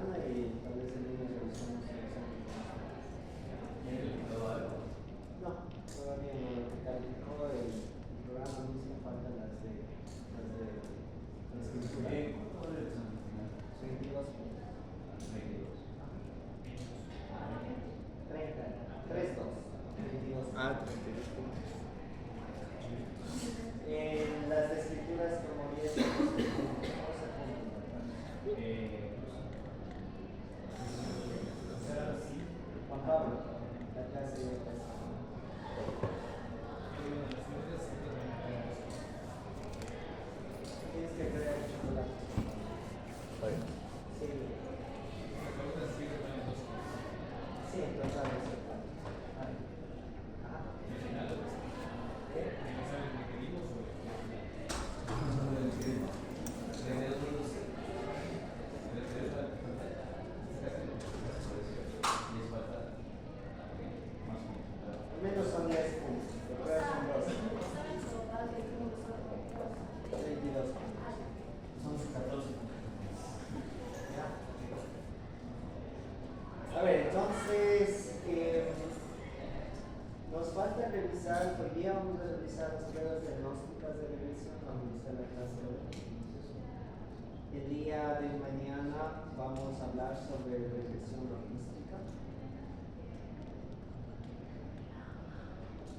semana y tal vez el lunes revisamos el examen. No, todavía no. Calificó el programa mismo, faltan las de escritura. ¿Cuál es el examen final? 22 puntos. 22. 30, 3, 2, 22. 32 puntos. Las de escrituras como 10 puntos. Juan Pablo, la clase de clase. Tienes que crear el chocolate. Sí. Sí, en total es el plan. Ajá. ¿Qué? Al menos son 10 puntos, pero son 12. 22 puntos. Son 14. ¿Ya? A ver, entonces, nos falta revisar, hoy día vamos a revisar las pruebas diagnósticas de regresión, vamos a hacer la clase de hoy. El día de mañana vamos a hablar sobre regresión logística.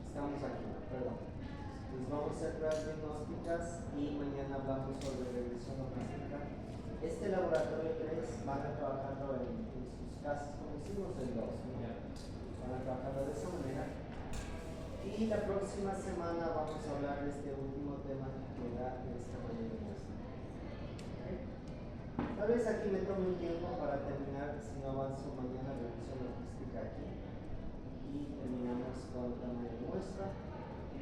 Estamos aquí, perdón. Entonces vamos a hacer pruebas diagnósticas y mañana hablamos sobre regresión logística. Este laboratorio 3 van a trabajarlo en sus casas, como hicimos el 2, ¿no? Van a trabajarlo de esa manera. Y la próxima semana vamos a hablar de este último tema que da de esta manera. Tal vez aquí me tome un tiempo para terminar, si no avanzo mañana, revisión logística aquí. Y terminamos con la tamaño de muestra.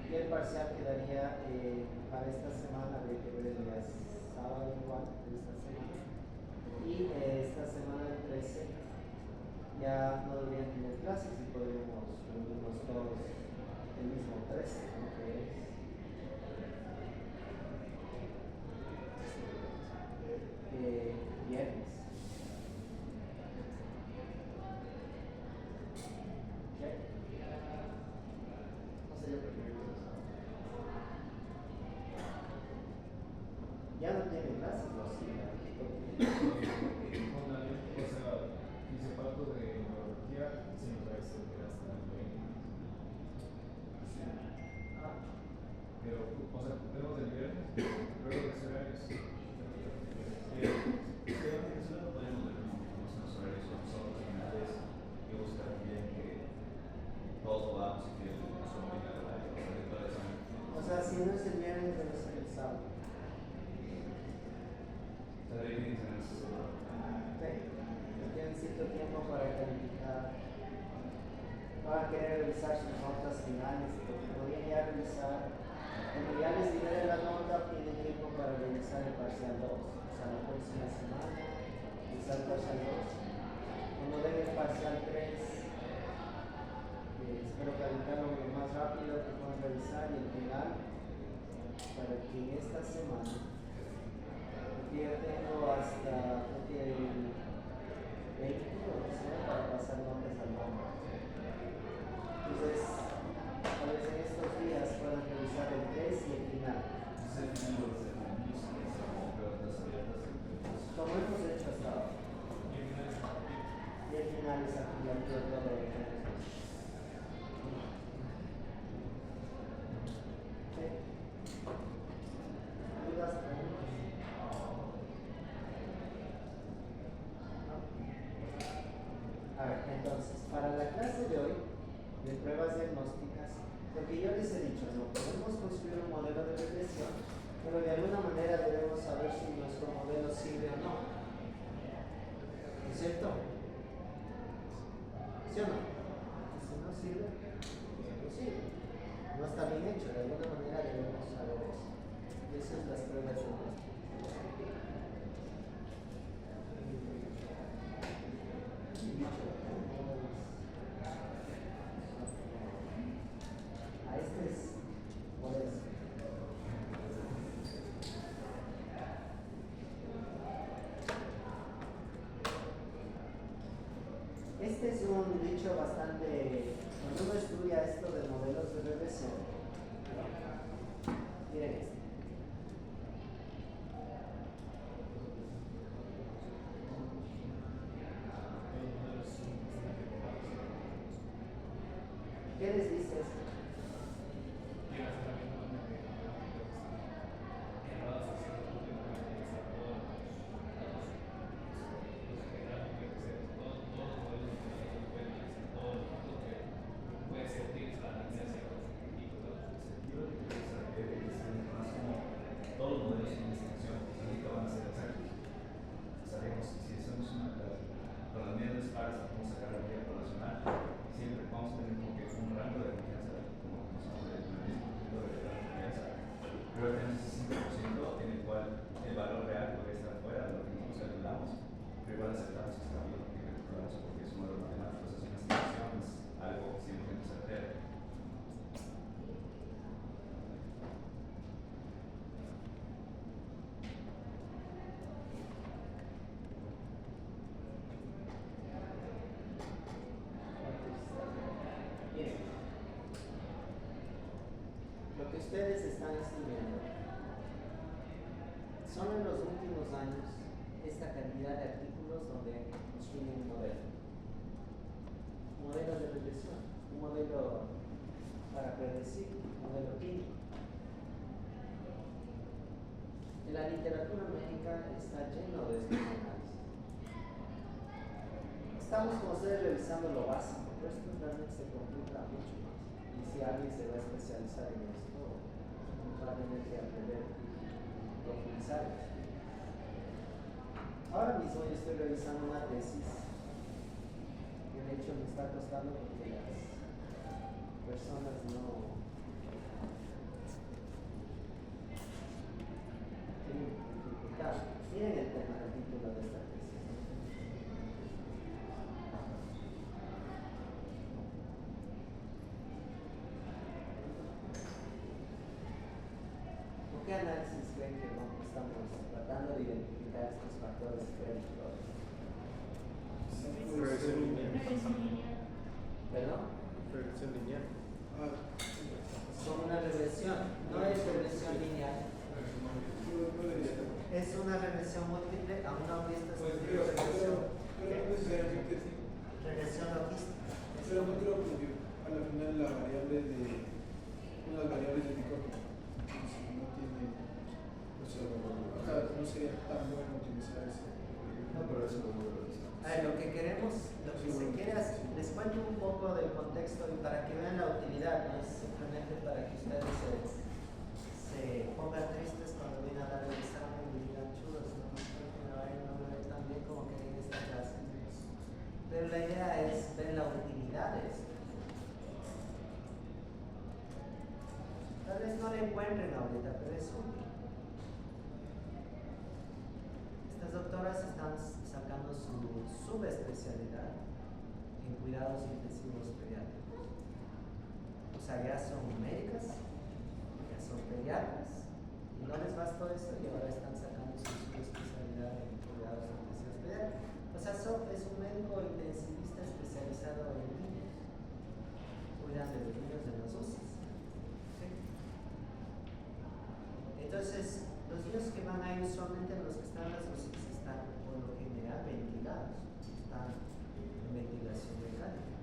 Y el parcial quedaría para esta semana, habría que ver el día sábado igual de esta semana. Y esta semana del 13 ya no deberían tener clases y podremos reunirnos todos el mismo 13, ¿no? Que es viernes. ¿Okay? No sé, yo prefiero eso. Ya no tienen clases, ¿no? Sí, hice falta de neurología, se me parece que hasta el 20. Pero, o sea, tenemos el viernes, luego de ese horario. Podemos ver cómo son los horarios son los finales y buscar bien que todos podamos y que nos convenga el horario. O sea, si no es el viernes, debe ser el sábado. Debería tener ese seguro. Sí, porque necesito tiempo para calificar. Van a querer revisar sus notas finales, porque podrían ya revisar. Cuando ya les libere la nota, tienen tiempo para revisar el parcial 2. O sea, la próxima semana, revisar el parcial 2. Cuando den el parcial 3, espero calificarlo lo más rápido que puedan revisar y el final, para que en esta semana, porque yo tengo hasta creo que el 20 o no sé, para pasar notas al banco. Entonces, tal vez en estos días puedan revisar el 3 y el final. Como hemos hecho hasta ahora. Y el final es acumulativo todo lo que hemos hecho. ¿Sí? ¿Dudas, preguntas? ¿No? A ver, entonces, para la clase de hoy, de pruebas diagnósticas, lo que yo les he dicho, no podemos construir un modelo de regresión, pero de alguna manera debemos saber si nuestro modelo sirve o no. ¿No es cierto? ¿Sí o no? Si no sirve, es imposible. No está bien hecho, de alguna manera debemos saber eso. Y eso es las pruebas diagnósticas. A este es por eso. un dicho bastante, cuando uno estudia esto de modelos de regresión, miren esto. ¿Qué les dice esto? Todos los modelos son extensión, nunca van a ser exactos. Sabemos que si hacemos una con las medidas pares, vamos a sacar la medida poblacional, siempre vamos a tener como que un rango de confianza, como somos del 90% de la confianza, pero tenemos ese 5% en el cual el valor real puede estar fuera de lo que nosotros calculamos, pero igual aceptamos que está bien, que calculamos porque es un modelo matemático, es una estimación, es algo 100% certero. Bien, lo que ustedes están estudiando son en los últimos años esta cantidad de artículos donde construyen un modelo de regresión, un modelo para predecir, un modelo clínico. En la literatura médica está lleno de estos análisis. Estamos con ustedes revisando lo básico, pero esto realmente se complica mucho más. Y si alguien se va a especializar en esto, va a tener que aprender y profundizar en esto. Ahora mismo yo estoy revisando una tesis que de hecho me está costando porque las personas no tienen dificultad. Miren el tema del título de esta tesis. ¿Por qué análisis creen que no estamos tratando de identificar estos factores predictores? Regresión lineal. ¿Perdón? Regresión lineal. Son una regresión, no es regresión lineal. Es una regresión múltiple, aún no vistas regresión. Regresión logística. Pero no creo que a la final la variable de unas variables de Pico si no tiene, o sea, no sería tan bueno utilizar ese. No, pero eso no lo A ver, lo que queremos, lo que se quiere hacer, les cuento un poco del contexto y para que vean la utilidad, no es simplemente para que ustedes se pongan tristes cuando vienen a dar el examen y digan chulos, no me ve tan bien como que en esta clase. Pero la idea es ver la utilidad de esto. Tal vez no le encuentren ahorita, pero es útil. Estas doctoras están sacando su subespecialidad en cuidados intensivos pediátricos. O sea, ya son médicas, ya son pediatras, y no les bastó eso y ahora están sacando su subespecialidad en cuidados intensivos pediátricos. O sea, es un médico intensivista especializado en niños. Cuidan de los niños de las UCIs. ¿Sí? Entonces, los niños que van ahí usualmente los que están en las UCIs están por lo general ventilados, están en ventilación mecánica.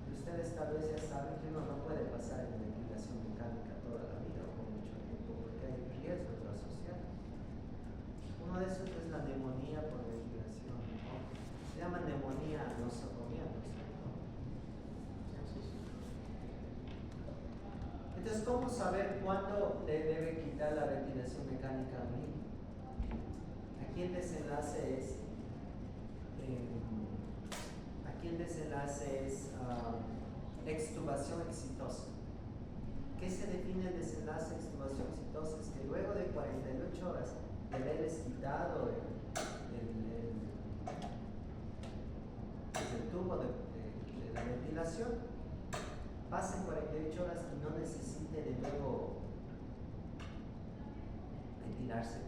Y ustedes tal vez ya saben que uno no puede pasar en ventilación mecánica toda la vida o por mucho tiempo porque hay riesgos asociados. Uno de esos es la neumonía por ventilación, ¿no? Se llama neumonía nosocomial, ¿no es cierto? Entonces, ¿cómo saber cuándo le debe quitar la ventilación mecánica a un niño? Aquí el desenlace es extubación exitosa. ¿Qué se define el desenlace de extubación exitosa? Es que luego de 48 horas de haberles quitado el tubo de la ventilación, pasen 48 horas y no necesite de nuevo ventilarse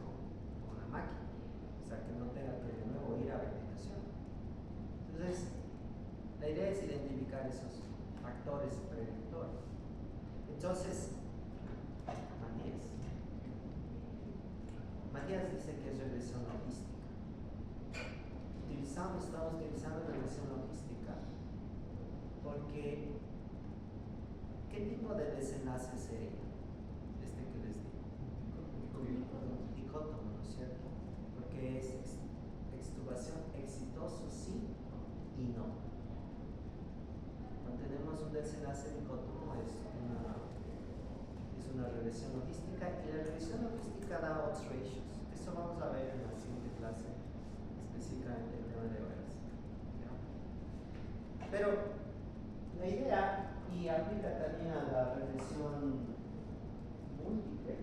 con la máquina, o sea que no tenga que de nuevo ir a ventilación. idea es identificar esos factores predictores. Entonces, Matías dice que es regresión logística. Estamos utilizando regresión logística porque ¿qué tipo de desenlace sería? Este que les digo. Dicótomo, ¿no es cierto? Porque es extubación exitoso sí y no. Cuando tenemos un desenlace dicótomo es una regresión logística, y la regresión logística da odds ratios. Eso vamos a ver en la siguiente clase, específicamente el tema de horas. Pero la idea, y aplica también a la regresión múltiple,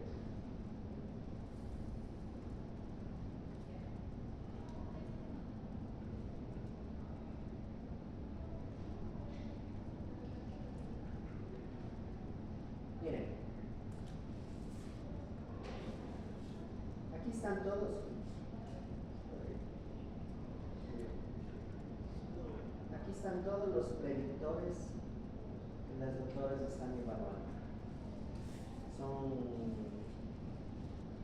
miren, aquí están todos. Aquí están todos los predictores que las doctoras están evaluando. Son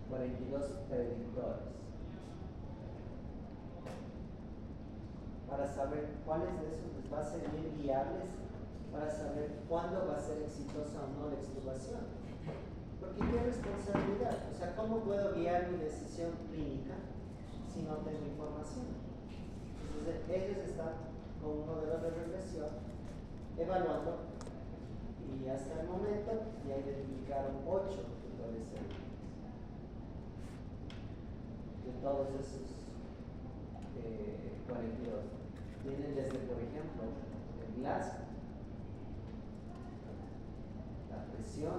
42 predictores. Para saber cuáles de esos les va a ser bien viables, para saber cuándo va a ser exitosa o no la extubación. Porque qué responsabilidad. O sea, ¿cómo puedo guiar mi decisión clínica si no tengo información? Entonces, ellos están con un modelo de regresión evaluando, y hasta el momento ya identificaron 8 que pueden ser de todos esos 42. Tienen desde, por ejemplo, el Glasgow, la presión,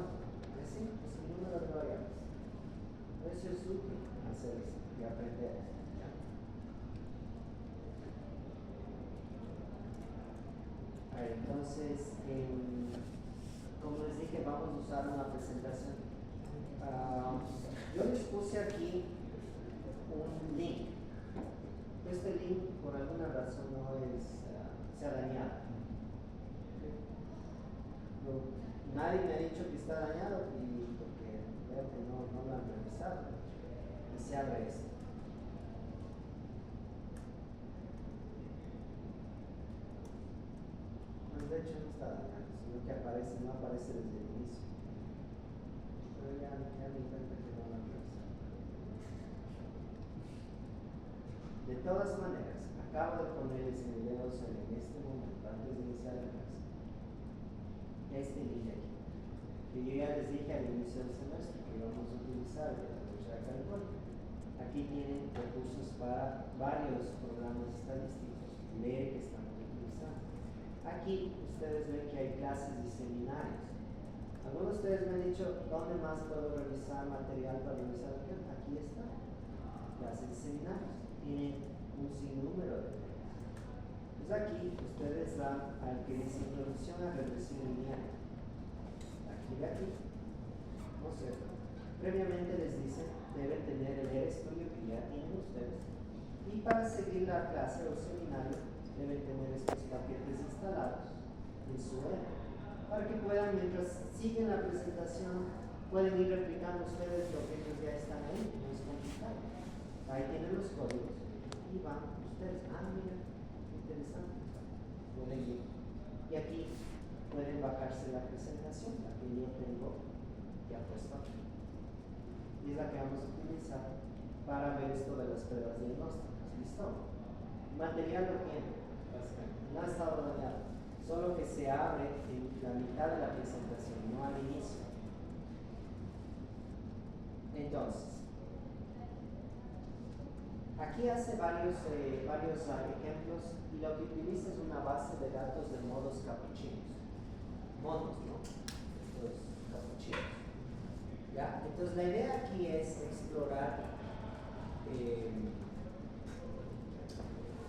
es el número de variables. Eso es útil hacer eso y aprender. Entonces, como les dije, vamos a usar una presentación. Yo les puse aquí un link. Este link por alguna razón no se ha dañado. Nadie me ha dicho que está dañado, y porque veo que no lo han revisado. Y se abre esto. De hecho no está dañado, sino que no aparece desde el inicio. Pero ya me di cuenta que no lo han revisado. De todas maneras, acabo de ponerles en el dedo en este momento, antes de iniciar la clase, este link aquí, que yo ya les dije al inicio del semestre que íbamos a utilizar de la Universidad Católica. Aquí tienen recursos para varios programas estadísticos, leer que estamos utilizando. Aquí ustedes ven que hay clases y seminarios. Algunos de ustedes me han dicho, ¿dónde más puedo revisar material para revisar? Aquí está, clases y seminarios. Tienen un sinnúmero de temas. Pues aquí ustedes van al que dice introducción a regresión lineal. Aquí de aquí, ¿no es cierto? Previamente les dice, deben tener el estudio que ya tienen ustedes. Y para seguir la clase o seminario, deben tener estos paquetes instalados en su web, para que puedan, mientras siguen la presentación, pueden ir replicando ustedes lo que ellos ya están ahí, no es complicado. Ahí tienen los códigos y van ustedes, mira, interesante, pueden ir. Y aquí pueden bajarse la presentación, la que yo tengo ya puesta aquí. Y es la que vamos a utilizar para ver esto de las pruebas diagnósticas. ¿Listo? Material lo tiene. No ha estado dañado, solo que se abre en la mitad de la presentación, no al inicio. Entonces, aquí hace varios ejemplos, y lo que utiliza es una base de datos de modos capuchinos. Modos, ¿no? Estos capuchinos. ¿Ya? Entonces, la idea aquí es explorar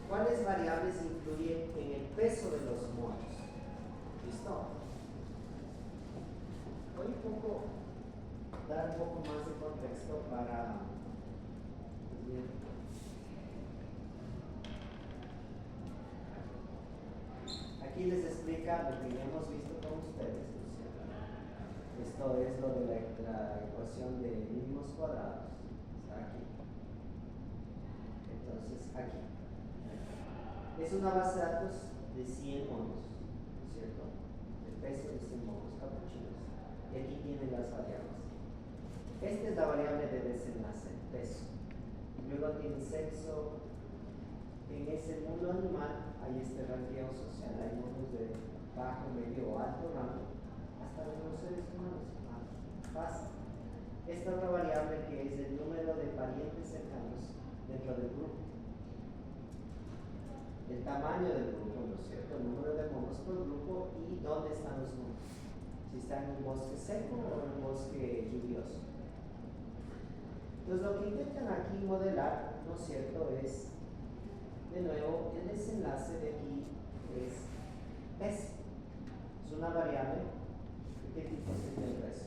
cuáles variables influyen en el peso de los modos. ¿Listo? Voy a dar un poco más de contexto para aquí lo que ya hemos visto con ustedes, ¿no es cierto? Esto es lo de la ecuación de mínimos cuadrados, está aquí. Entonces, aquí. Es una base de datos de 100 monos, ¿no es cierto? El peso de 100 monos capuchinos. Y aquí tienen las variables. Esta es la variable de desenlace, peso. Luego tiene sexo. En ese mundo animal hay este ranqueo social, hay monos de bajo, medio o alto rango, hasta los seres humanos. Pasa. Esta otra variable que es el número de parientes cercanos dentro del grupo. El tamaño del grupo, ¿no es cierto? El número de monos por grupo y dónde están los monos. Si están en un bosque seco o en un bosque lluvioso. Entonces lo que intentan aquí modelar, ¿no es cierto?, es de nuevo el desenlace de aquí es peso. Es una variable de qué tipo sería el peso.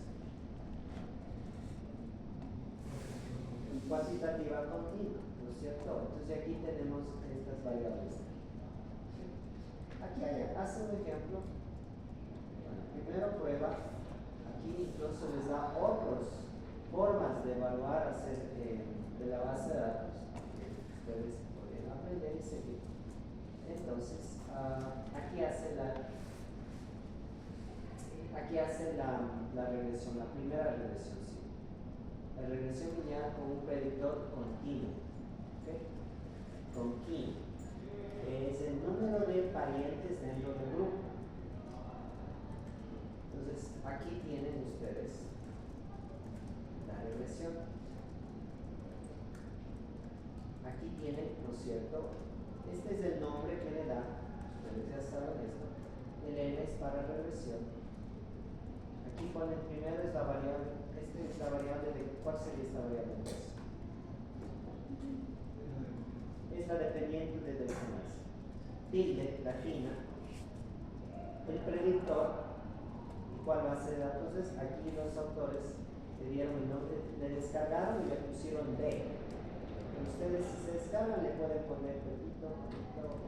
Cuantitativa continua, ¿no es cierto? Entonces aquí tenemos estas variables. Aquí hace un ejemplo. Bueno, primero prueba. Aquí entonces les da otras formas de evaluar de la base de datos que ustedes pueden aprender y seguir. Entonces, aquí hace la regresión, la primera regresión, sí. La regresión lineal con un predictor continuo, ¿okay? Continuo. Es el número de parientes dentro del grupo. Entonces, aquí tienen ustedes la regresión. Aquí tienen, ¿no es cierto? Este es el nombre que le da, ustedes ya saben esto. El N es para regresión. Aquí ponen primero es la variable, esta es la variable de, ¿cuál sería esta variable de peso? Es la dependiente de desenlace. Tilde, latina, el predictor, y cuál base de datos es. Aquí los autores le dieron el nombre, le descargaron y le pusieron D. Ustedes si se descargan le pueden poner Pepito,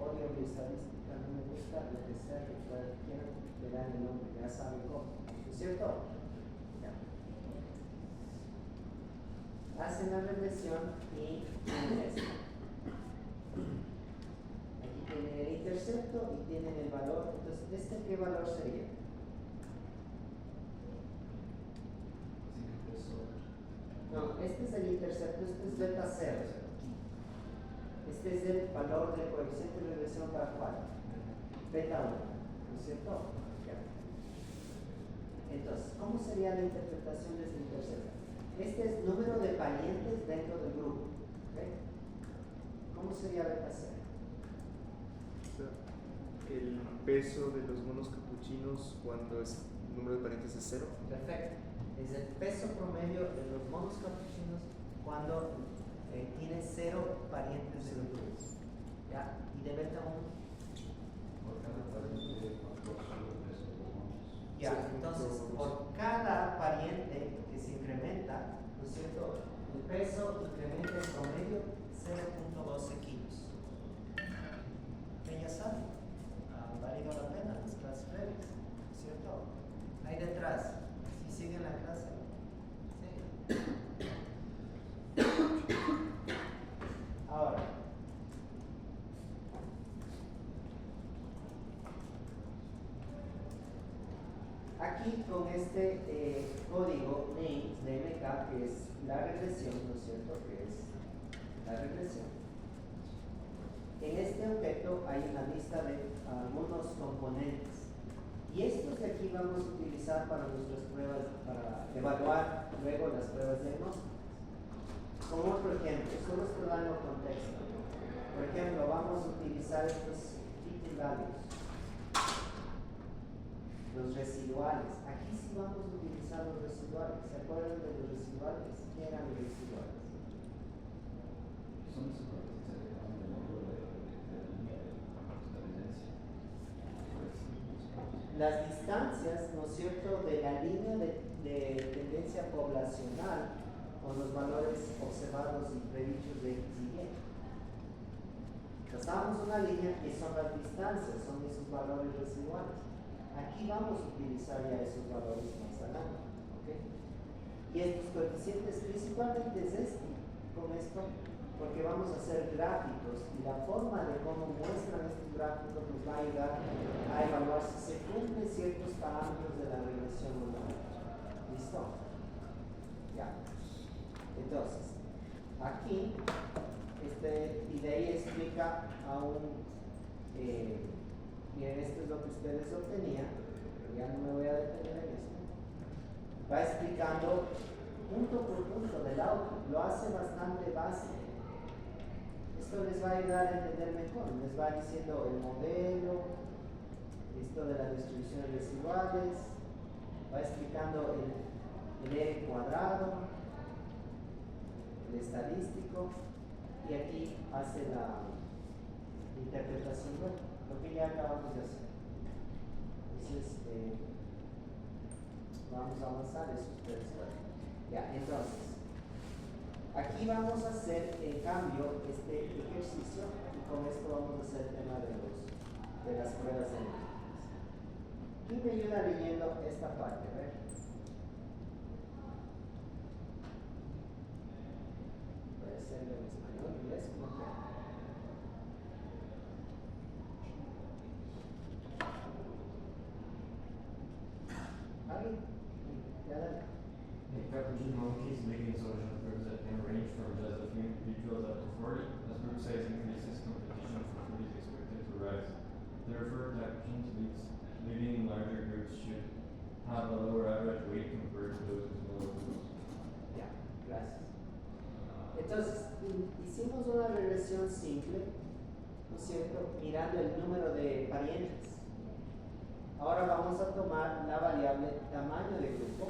odio mi estadística, no me gusta, lo que sea que ustedes quieran, le dan el nombre, ya saben cómo, ¿no es cierto? Ya. Hacen la regresión y tienen esto. Aquí tienen el intercepto y tienen el valor. Entonces, ¿qué valor sería? No, este es el intercepto, este es beta 0. Este es el valor del coeficiente de regresión para cuál? Beta 1, ¿no es cierto? Ya. Entonces, ¿cómo sería la interpretación de este intercepto? Este es número de parientes dentro del grupo. ¿Okay? ¿Cómo sería beta 0? El peso de los monos capuchinos cuando el número de parientes es 0. Perfecto. Es el peso promedio de los monos capuchinos cuando tiene 0 parientes en el grupo. ¿Ya? Y de beta 1. Por cada pariente, ¿cuánto sube el peso de los monos? Ya, entonces, por cada pariente que se incrementa, ¿no es cierto? El peso incrementa en promedio 0.12 kilos. ¿Ven? Ya saben, ha valido la pena las clases previas, ¿no es cierto? Ahí detrás, si siguen la clase, sí. Ahora, aquí con este código names de MK, que es la regresión, ¿no es cierto? Que es la regresión. En este objeto hay una lista de algunos componentes. Y estos de aquí vamos a utilizar para nuestras pruebas, para evaluar luego las pruebas diagnósticas. Como otro ejemplo, solo estoy dando contexto. Por ejemplo, vamos a utilizar estos fit values. Los residuales. Aquí sí vamos a utilizar los residuales. ¿Se acuerdan de los residuales? ¿Qué eran los residuales? Son esos valores que se derivan del módulo de la línea de evidencia. Las distancias, ¿no es cierto?, de la línea de tendencia poblacional con los valores observados y predichos de X y Y. Trazamos una línea que son las distancias, son esos valores residuales. Aquí vamos a utilizar ya esos valores más adelante. ¿Ok? Y estos coeficientes principalmente es con esto, porque vamos a hacer gráficos y la forma de cómo muestran estos gráficos nos va a ayudar a evaluar si se cumplen ciertos parámetros de la regresión o no. ¿Listo? Ya. Entonces, aquí, y de ahí explica aún, miren, esto es lo que ustedes obtenían, pero ya no me voy a detener en esto. Va explicando punto por punto del output, lo hace bastante básico. Esto les va a ayudar a entender mejor, les va diciendo el modelo, esto de las distribuciones residuales, va explicando el R cuadrado, el estadístico, y aquí hace la interpretación web, lo que ya acabamos de hacer. Entonces, vamos a avanzar, eso ustedes pueden. Ya, entonces, aquí vamos a hacer en cambio este ejercicio y con esto vamos a hacer el tema de las pruebas de energía. ¿Quién me ayuda leyendo esta parte? A ver. Puede ser en español, inglés, como quiera. ¿Alguien? Ya dale. A cappuccino keeps making solution curves that can range from just a few individuals up to 40. As group size increases, competition for food is expected to rise. Therefore, cappuccino living in larger groups should have a lower average weight compared to those in smaller groups. Ya, gracias. Entonces, hicimos una regresión simple, ¿no es cierto? Mirando el número de parientes. Ahora vamos a tomar la variable tamaño de grupo,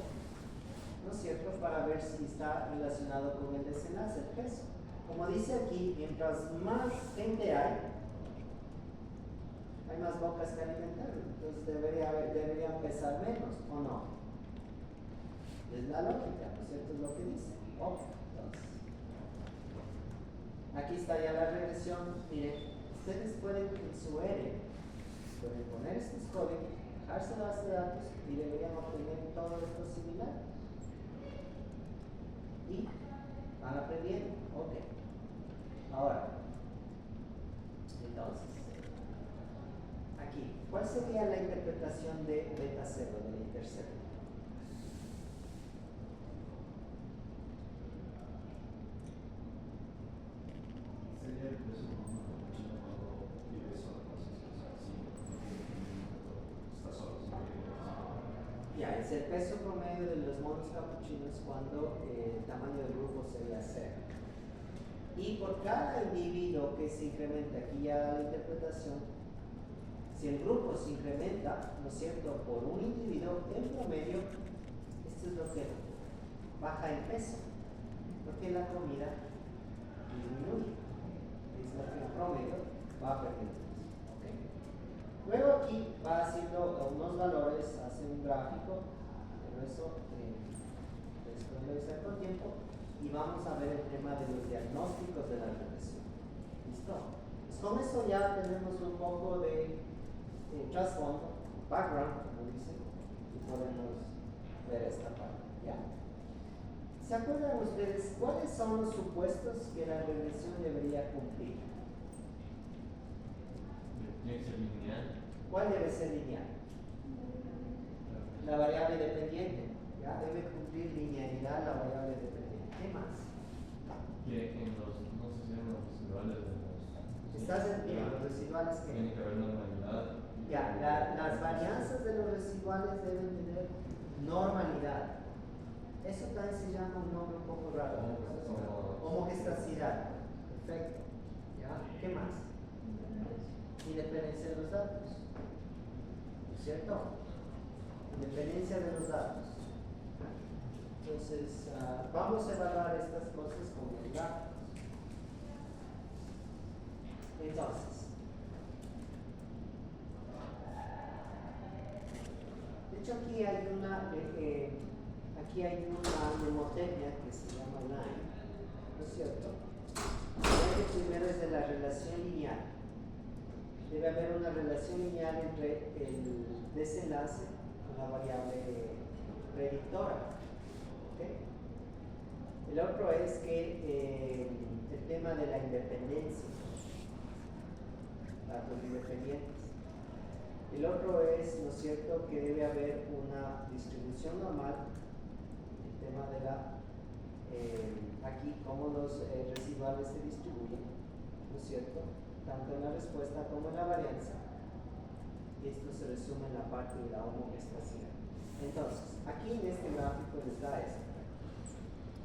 ¿no es cierto?, para ver si está relacionado con el desenlace, el peso. Como dice aquí, mientras más gente hay más bocas que alimentar, entonces deberían pesar menos, ¿o no? Es la lógica, ¿no es cierto?, es lo que dice. Entonces, aquí está ya la regresión. Miren, ustedes pueden en su R, pueden poner estos códigos, bajarse la base de datos y deberían obtener todo esto similar. Y van aprendiendo. Ok. Ahora, entonces, aquí, ¿cuál sería la interpretación de beta 0, del intercepto? Sería el peso promedio y peso de está solo. Ya, es el peso promedio de los monos capuchinos cuando el tamaño del grupo sería 0. Y por cada individuo que se incrementa, aquí ya da la interpretación, si el grupo se incrementa, ¿no es cierto?, por un individuo, en promedio, esto es lo que baja en peso, porque la comida disminuye, es lo que en promedio va perdiendo peso. ¿Okay? Luego aquí va haciendo unos valores, hace un gráfico, pero eso después lo hice con tiempo, y vamos a ver el tema de los diagnósticos de la regresión. ¿Listo? Pues con eso ya tenemos un poco de trasfondo, background, como dicen, y podemos ver esta parte. ¿Ya? ¿Se acuerdan ustedes cuáles son los supuestos que la regresión debería cumplir? Tiene que ser lineal. ¿Cuál debe ser lineal? La variable dependiente. ¿Ya? Debe cumplir linealidad la variable dependiente. ¿Qué más? Que en los, no sé si eran los residuales de los... ¿Estás entendiendo? Los residuales que... Tiene que haber normalidad. Ya, las varianzas de los residuales deben tener normalidad. Eso también se llama un nombre un poco raro. Homogestacidad. Perfecto. ¿Ya? ¿Qué más? Independencia de los datos. ¿Cierto? Independencia de los datos. Entonces, vamos a evaluar estas cosas con los gráficos. Entonces, de hecho aquí hay una mnemotecnia que se llama line, ¿no es cierto? El primero es de la relación lineal. debe haber una relación lineal entre el desenlace con la variable predictora. ¿Okay? El otro es que el tema de la independencia, datos independientes. El otro es, ¿no es cierto?, que debe haber una distribución normal, el tema de la, aquí, cómo los residuales se distribuyen, ¿no es cierto?, tanto en la respuesta como en la varianza. Y esto se resume en la parte de la homogeneidad. Entonces, aquí en este gráfico les da esto.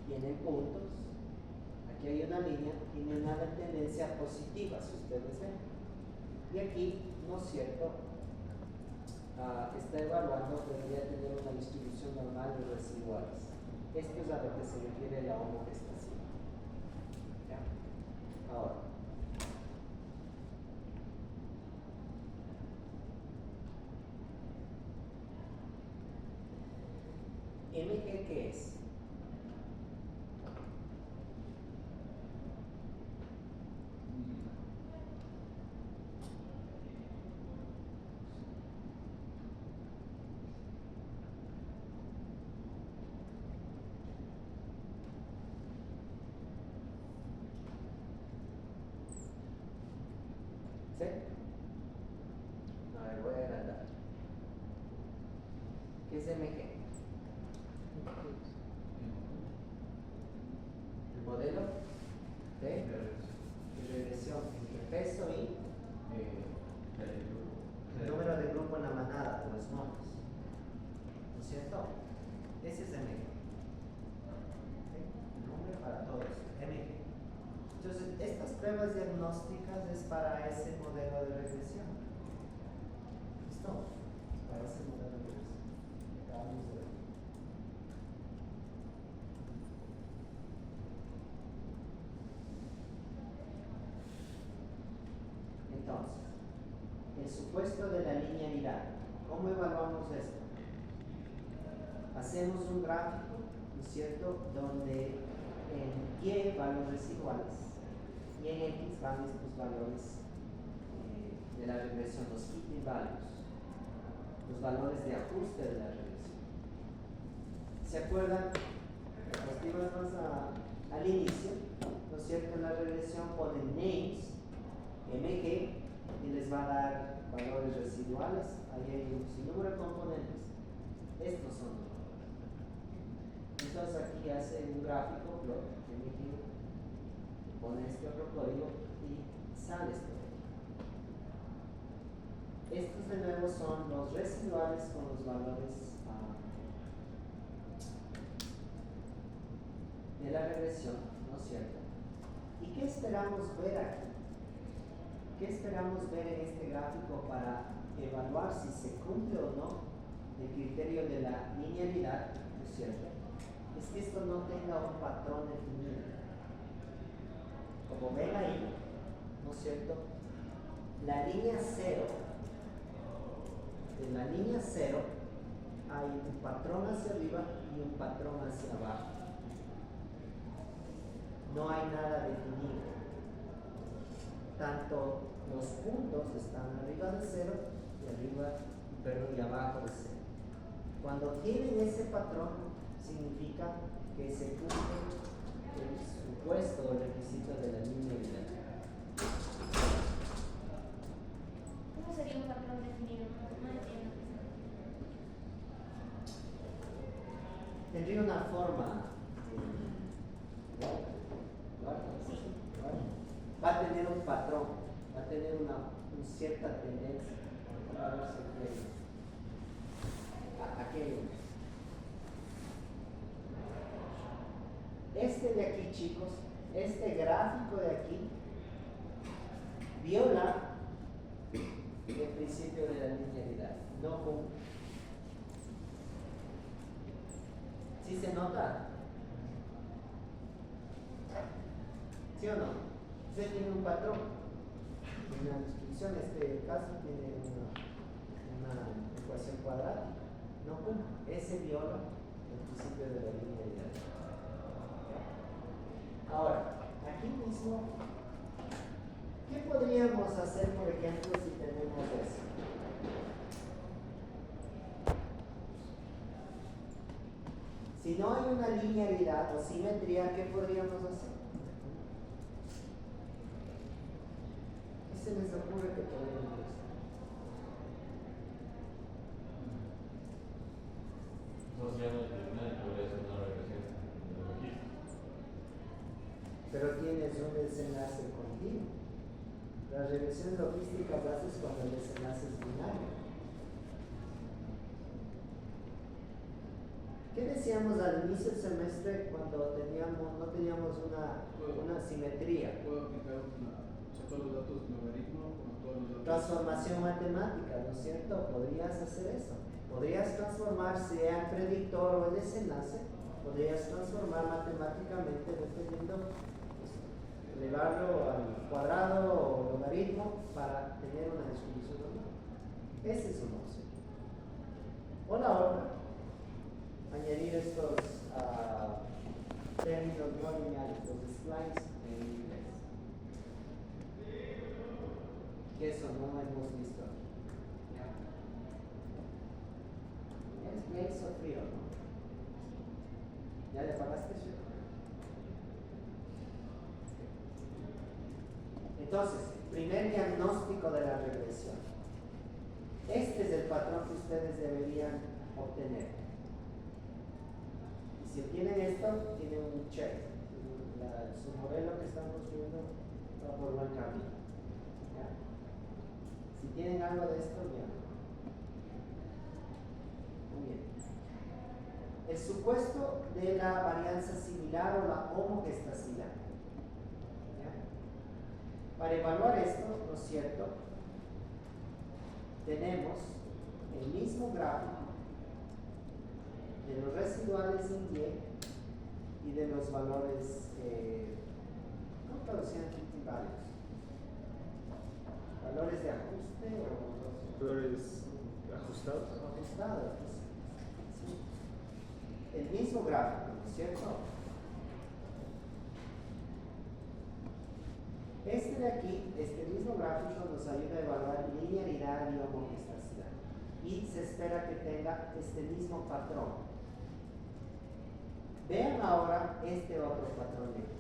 Tienen puntos, aquí hay una línea, tiene una tendencia positiva, si ustedes ven. Y aquí, ¿no es cierto?, está evaluando que debería tener una distribución normal de residuales. Esto es a lo que se refiere la homogeneidad. ¿Ya? Ahora, MG, ¿qué es? ¿Sí? A ver, voy a agrandar. ¿Qué es MG? El modelo de regresión entre peso y el número de grupo en la manada de los monos. ¿No es cierto? Ese es MG. ¿Sí? El nombre para todos, MG. Entonces, estas pruebas diagnósticas es para ese modelo de regresión. ¿Listo? Para ese modelo de regresión. Acabamos de ver. Entonces, el supuesto de la linealidad. ¿Cómo evaluamos esto? Hacemos un gráfico, ¿no es cierto?, donde en Y van los residuales y en X van estos valores de la regresión, los hidden values, los valores de ajuste de la regresión. ¿Se acuerdan? Diapositivas más al inicio, ¿no es cierto?, en la regresión ponen names, MG, y les va a dar valores residuales. Ahí hay un sinnúmero de componentes. Estos son los valores. Entonces aquí hace un gráfico, plot, MG, pone este otro código y sale esto. Estos de nuevo son los residuales con los valores de la regresión, ¿no es cierto? ¿Y qué esperamos ver aquí? ¿Qué esperamos ver en este gráfico para evaluar si se cumple o no el criterio de la linealidad? ¿No es cierto? Es que esto no tenga un patrón definido. Como ven ahí, ¿no es cierto?, la línea 0, en la línea 0 hay un patrón hacia arriba y un patrón hacia abajo. No hay nada definido. Tanto los puntos están arriba de 0 y abajo de 0. Cuando tienen ese patrón, significa que se cumple el supuesto o requisito de la linealidad. ¿Cómo sería un patrón definido? No entiendo. Tendría una forma. Va a tener un patrón, va a tener una cierta tendencia. A ver si aquello. Este de aquí, chicos, este gráfico de aquí viola el principio de la linealidad. No cumple. ¿Sí se nota? ¿Sí o no? Usted tiene un patrón, una distribución, en este caso tiene una ecuación cuadrática. No cumple. Ese viola el principio de la linealidad. Ahora, aquí mismo, ¿qué podríamos hacer, por ejemplo, si tenemos eso? Si no hay una linealidad o simetría, ¿qué podríamos hacer? ¿Qué se les ocurre que podríamos hacer? Entonces ya no es lineal, podría ser una regresión logística. Pero tienes un desenlace continuo. Las regresiones logísticas haces cuando el desenlace es binario. ¿Qué decíamos al inicio del semestre cuando no teníamos una simetría? Puedo aplicar todos los datos logaritmo con todos los datos. Transformación matemática, ¿no es cierto? Podrías hacer eso. Podrías transformar, sea el predictor o el desenlace, podrías transformar matemáticamente dependiendo, pues, elevarlo al cuadrado o logaritmo para tener una distribución normal. Esa es una opción. O la otra, añadir estos términos no lineales, los splines en inglés. Que eso no hemos visto aquí. Ya hizo frío, ¿no? ¿Ya le apagaste? Entonces, primer diagnóstico de la regresión. Este es el patrón que ustedes deberían obtener. Y si obtienen esto, tienen un check. Su modelo que están construyendo va por buen camino. ¿Ya? Si tienen algo de esto, bien. Muy bien. El supuesto de la varianza similar o la homogestacidad. ¿Ya? Para evaluar esto, ¿no es cierto? Tenemos el mismo gráfico de los residuales en Y y de los valores, ¿cómo traducían varios? ¿Valores de ajuste o Valores ajustados. ajustados? Sí. El mismo gráfico, ¿no es cierto? Este de aquí, este mismo gráfico nos ayuda a evaluar linealidad y homogeneidad. Y se espera que tenga este mismo patrón. Vean ahora este otro patrón de aquí.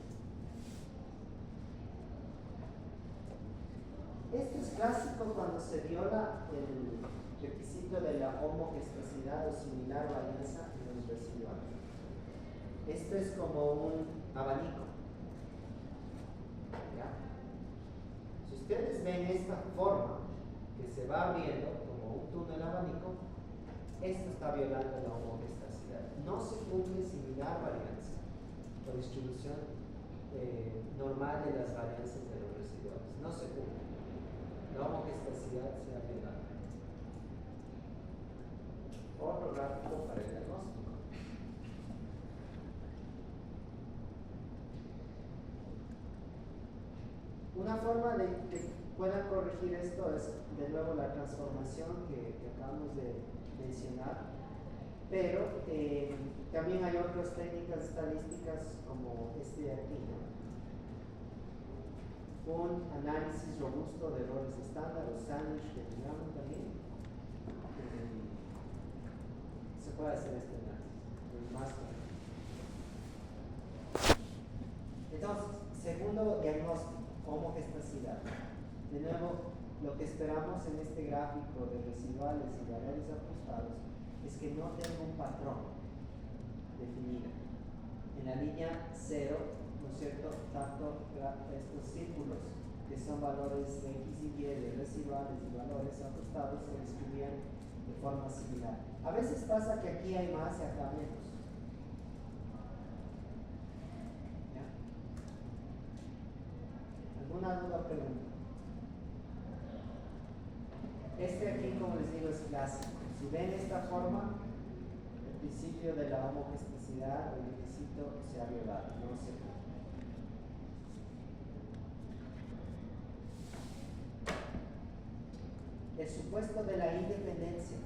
Esto es clásico cuando se viola el requisito de la homogeneidad o similar varianza en los residuales. Esto es como un abanico. ¿Ya? Si ustedes ven esta forma que se va abriendo como un túnel abanico, esto está violando la homogeneidad. No se cumple similar varianza o distribución normal de las varianzas de los residuales. No se cumple. La homogeneidad se ha violado. Otro gráfico para el diagnóstico. Una forma de que puedan corregir esto es de nuevo la transformación que acabamos de mencionar, pero también hay otras técnicas estadísticas como este de aquí, ¿no? Un análisis robusto de errores estándar o sandwich que llaman también. Se puede hacer este análisis más tarde. Entonces, segundo diagnóstico, homogeneidad. De nuevo, lo que esperamos en este gráfico de residuales y valores ajustados es que no tenga un patrón definido. En la línea 0, ¿no es cierto?, tanto estos círculos que son valores de X y Y de residuales y valores ajustados se describían de forma similar. A veces pasa que aquí hay más y acá menos. ¿Ya? ¿Alguna duda o pregunta? Este aquí, como les digo, es clásico. Si ven esta forma, el principio de la homogeneidad o el requisito se ha violado, no se cumple. El supuesto de la independencia.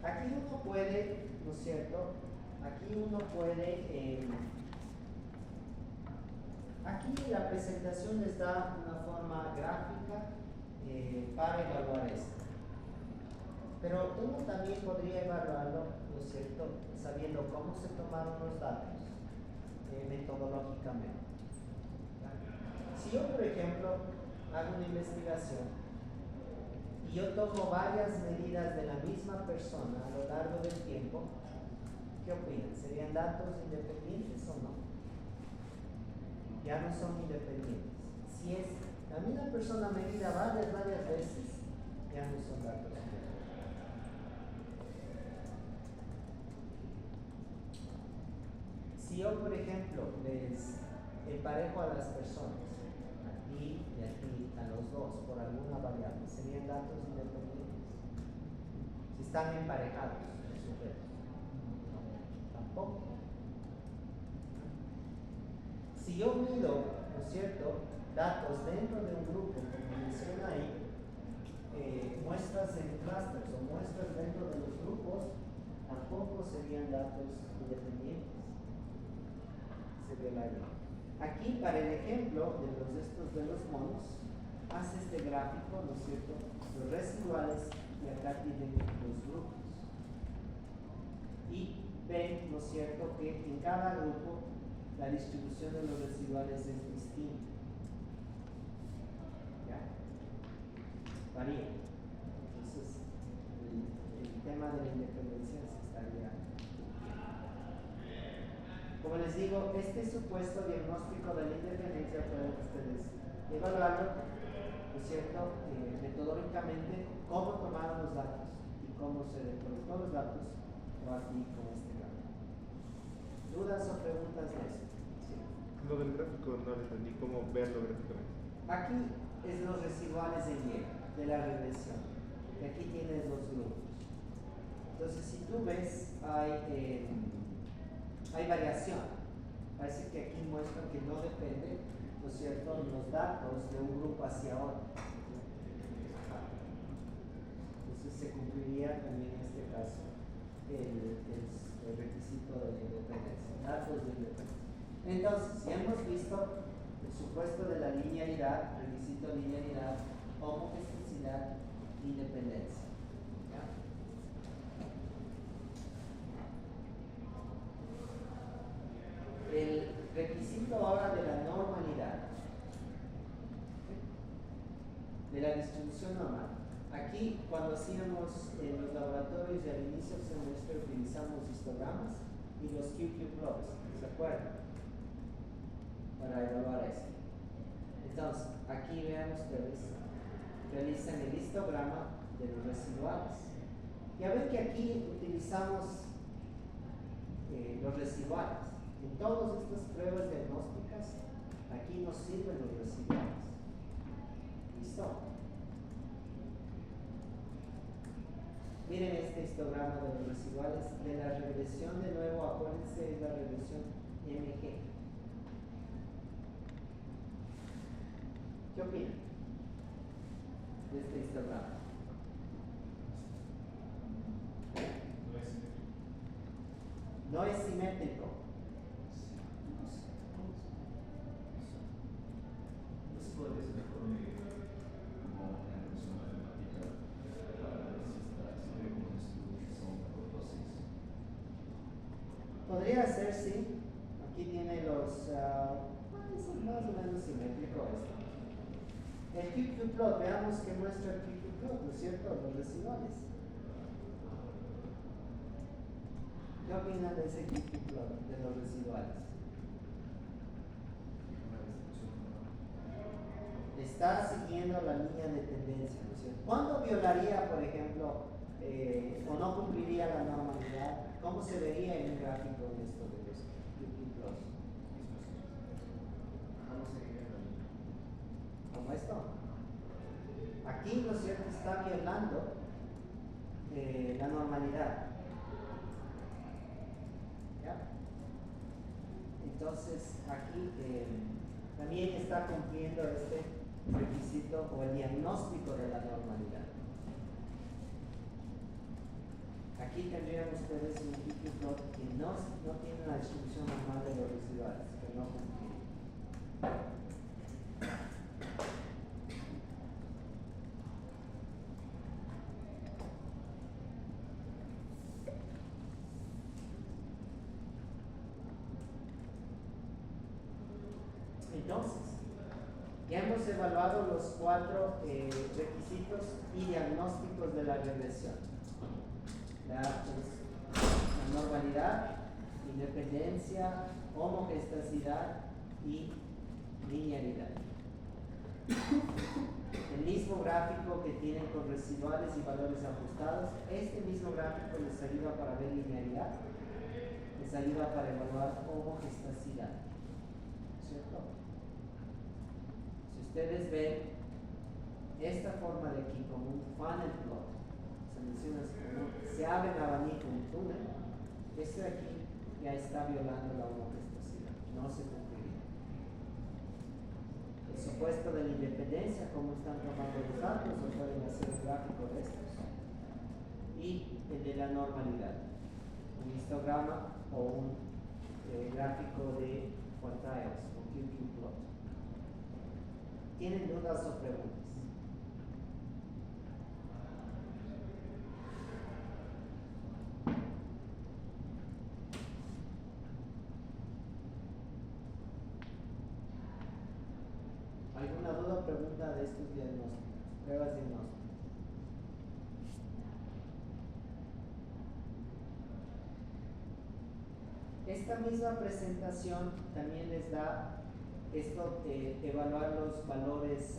Aquí uno puede, ¿no es cierto? Aquí Aquí la presentación les da una forma gráfica para evaluar esto. Pero uno también podría evaluarlo, ¿no es cierto?, sabiendo cómo se tomaron los datos metodológicamente. Si yo, por ejemplo, hago una investigación y yo tomo varias medidas de la misma persona a lo largo del tiempo, ¿qué opinan? ¿Serían datos independientes o no? Ya no son independientes. Si es la misma persona medida varias veces, ya no son datos independientes. Si yo, por ejemplo, les emparejo a las personas, aquí y aquí, a los dos, por alguna variable, ¿serían datos independientes? Si están emparejados los sujetos. No, tampoco. Si yo mido, ¿no es cierto?, datos dentro de un grupo, como menciona ahí, muestras en clusters o muestras dentro de los grupos, tampoco serían datos independientes. Se violaría. Aquí, para el ejemplo de los monos, hace este gráfico, ¿no es cierto?, los residuales, y acá tienen los grupos. Y ven, ¿no es cierto?, que en cada grupo la distribución de los residuales es distinta. ¿Ya? Varía. Entonces, el tema de la independencia se estaría. Como les digo, este supuesto diagnóstico de la independencia pueden ustedes evaluarlo, ¿no es cierto?, metodológicamente, cómo tomaron los datos y cómo se recolectó los datos, o aquí con este gráfico. ¿Dudas o preguntas de eso? Sí. Lo del gráfico no lo entendí, cómo verlo gráficamente. Aquí es los residuales de Y, de la regresión. Y aquí tienes los grupos. Entonces, si tú ves, hay variación. Parece que aquí muestran que no depende, ¿no es cierto?, los datos de un grupo hacia otro. Entonces se cumpliría también en este caso el requisito de la independencia, datos de independencia. Entonces, ya hemos visto el supuesto de la linealidad, requisito de linealidad, homogeneidad, independencia. ¿Ya? El requisito ahora de la normalidad, de la distribución normal. Aquí, cuando hacíamos en los laboratorios y al inicio del semestre, utilizamos histogramas y los QQ plots, ¿se acuerdan?, para evaluar esto. Entonces, aquí vean ustedes, realizan el histograma de los residuales. Ya ven que aquí utilizamos los residuales. En todas estas pruebas diagnósticas, aquí nos sirven los residuales. ¿Listo? Miren este histograma de los residuales de la regresión. De nuevo, acuérdense, es la regresión MG. ¿Qué opinan de este histograma? No es simétrico. No se podría ser mejor como una relación matemática para ver si ve como estudios que son ortosis. Podría ser, sí. Aquí tiene los. Es más o menos simétrico esto. El QQ plot, veamos qué muestra el QQ plot, ¿no es cierto? Los residuales. ¿Qué opinan de ese QQ plot, de los residuales? Está siguiendo la línea de tendencia, ¿no es cierto? ¿Cuándo violaría, por ejemplo, o no cumpliría la normalidad? ¿Cómo se vería en un gráfico de esto de los QQ plots? ¿Cómo se diría la línea? Como esto. Aquí, ¿no es cierto?, está violando la normalidad. ¿Ya? Entonces, aquí también está cumpliendo este requisito o el diagnóstico de la normalidad. Aquí tendrían ustedes un QQ plot que no tiene la distribución normal de los residuales, que no cumple. Entonces, ya hemos evaluado los 4 requisitos y diagnósticos de la regresión. La normalidad, independencia, homogeneidad y linealidad. El mismo gráfico que tienen con residuales y valores ajustados, este mismo gráfico les ayuda para ver linealidad, les ayuda para evaluar homogeneidad, ¿cierto? Si ustedes ven esta forma de aquí como un funnel plot, se menciona así como se abre el abanico, un túnel, este de aquí ya está violando la homogeneidad, no se cumpliría. El supuesto de la independencia, cómo están tomando los datos, o pueden hacer un gráfico de estos, y el de la normalidad, un histograma o un gráfico de quartiles o QQ plot. ¿Tienen dudas o preguntas? ¿Alguna duda o pregunta de estos diagnósticos? Pruebas diagnósticas. Esta misma presentación también les da esto, evaluar los valores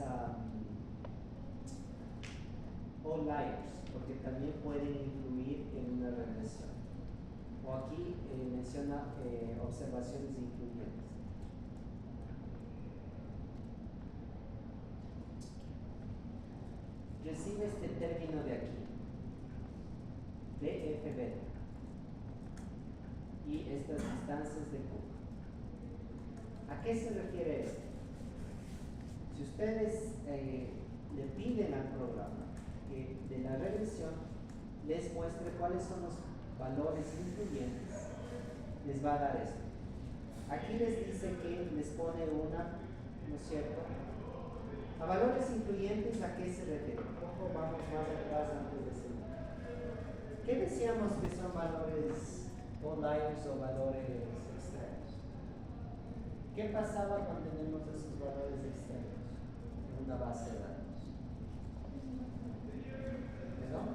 outliers, porque también pueden influir en una regresión. O aquí menciona observaciones incluyentes. Recibe este término de aquí, BF beta, y estas distancias de Cook. ¿A qué se refiere esto? Si ustedes le piden al programa que de la regresión les muestre cuáles son los valores influyentes, les va a dar esto. Aquí les dice que les pone una, ¿no es cierto? A valores influyentes, ¿a qué se refiere? Ojo, vamos más atrás antes de seguir. ¿Qué decíamos que son valores outliers o valores extremos? ¿Qué pasaba cuando tenemos esos valores extremos en una base de datos? ¿Perdón?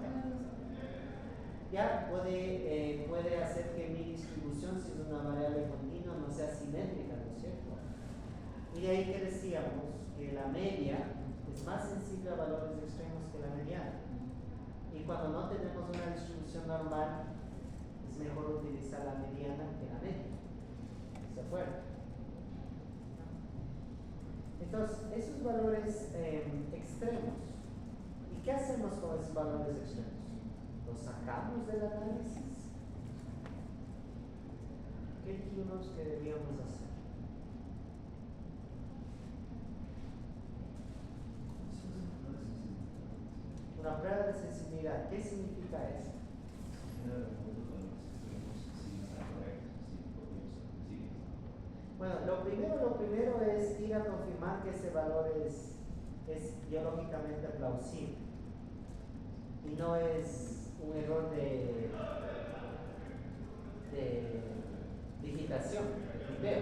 Ya puede hacer que mi distribución, si es una variable continua, no sea simétrica, ¿no es cierto? Y de ahí que decíamos que la media es más sensible a valores extremos que la mediana. Y cuando no tenemos una distribución normal, es mejor utilizar la mediana que la media. ¿Se acuerdan? Entonces, esos valores extremos, ¿y qué hacemos con esos valores extremos? ¿Los sacamos del análisis? ¿Qué dijimos que debíamos hacer? Una prueba de sensibilidad. ¿Qué significa eso? Bueno, lo primero es ir a confirmar que ese valor es biológicamente plausible y no es un error de digitación, de tipeo,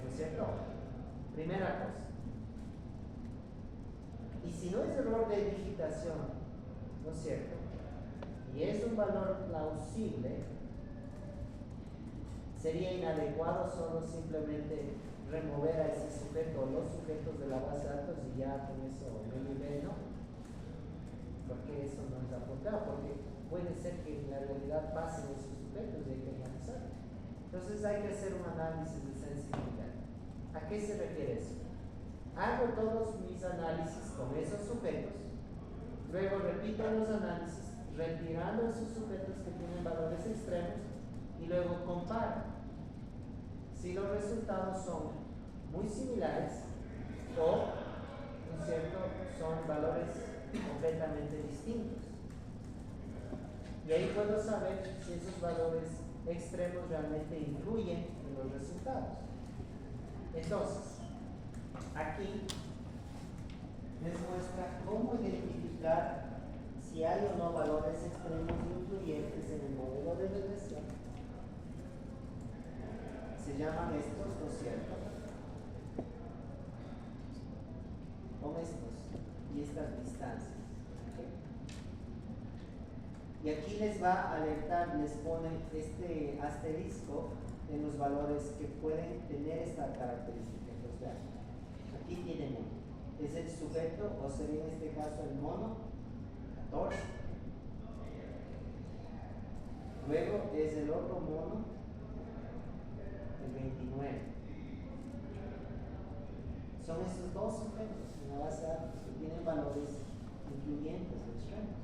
¿no es cierto? Primera cosa. Y si no es error de digitación, ¿no es cierto? Y es un valor plausible, sería inadecuado solo simplemente remover a ese sujeto o los sujetos de la base de datos y ya con eso me libero, porque eso no es apropiado, porque puede ser que en la realidad pasen esos sujetos y hay que analizar. Entonces hay que hacer un análisis de sensibilidad. ¿A qué se refiere eso? Hago todos mis análisis con esos sujetos, luego repito los análisis retirando esos sujetos que tienen valores extremos y luego comparo si los resultados son muy similares o, ¿no es cierto?, son valores completamente distintos. Y ahí puedo saber si esos valores extremos realmente influyen en los resultados. Entonces, aquí les muestra cómo identificar si hay o no valores extremos influyentes en el modelo de regresión. Se llaman estos, ¿no es cierto? estos y estas distancias. ¿Ok? Y aquí les va a alertar, les pone este asterisco en los valores que pueden tener esta característica. Entonces, vean, aquí tienen uno. Es el sujeto, o sería en este caso el mono, 14. Luego es el otro mono, el 29. Son esos dos sujetos en la base de datos que tienen valores incluyentes o extremos.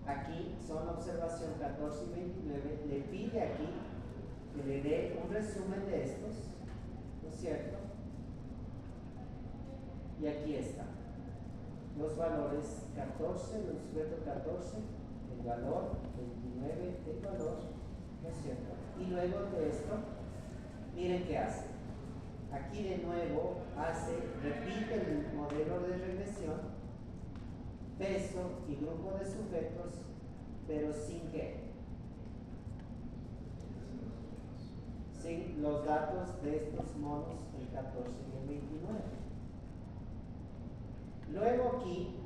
Aquí son observación 14 y 29. Le pide aquí que le dé un resumen de estos, ¿no es cierto? Y aquí está. Los valores 14, el sujeto 14, el valor 29, el valor, ¿no es cierto? Y luego de esto, miren qué hace. Aquí de nuevo repite el modelo de regresión, peso y grupo de sujetos, pero sin qué. Sin los datos de estos monos, el 14 y el 29. Luego aquí,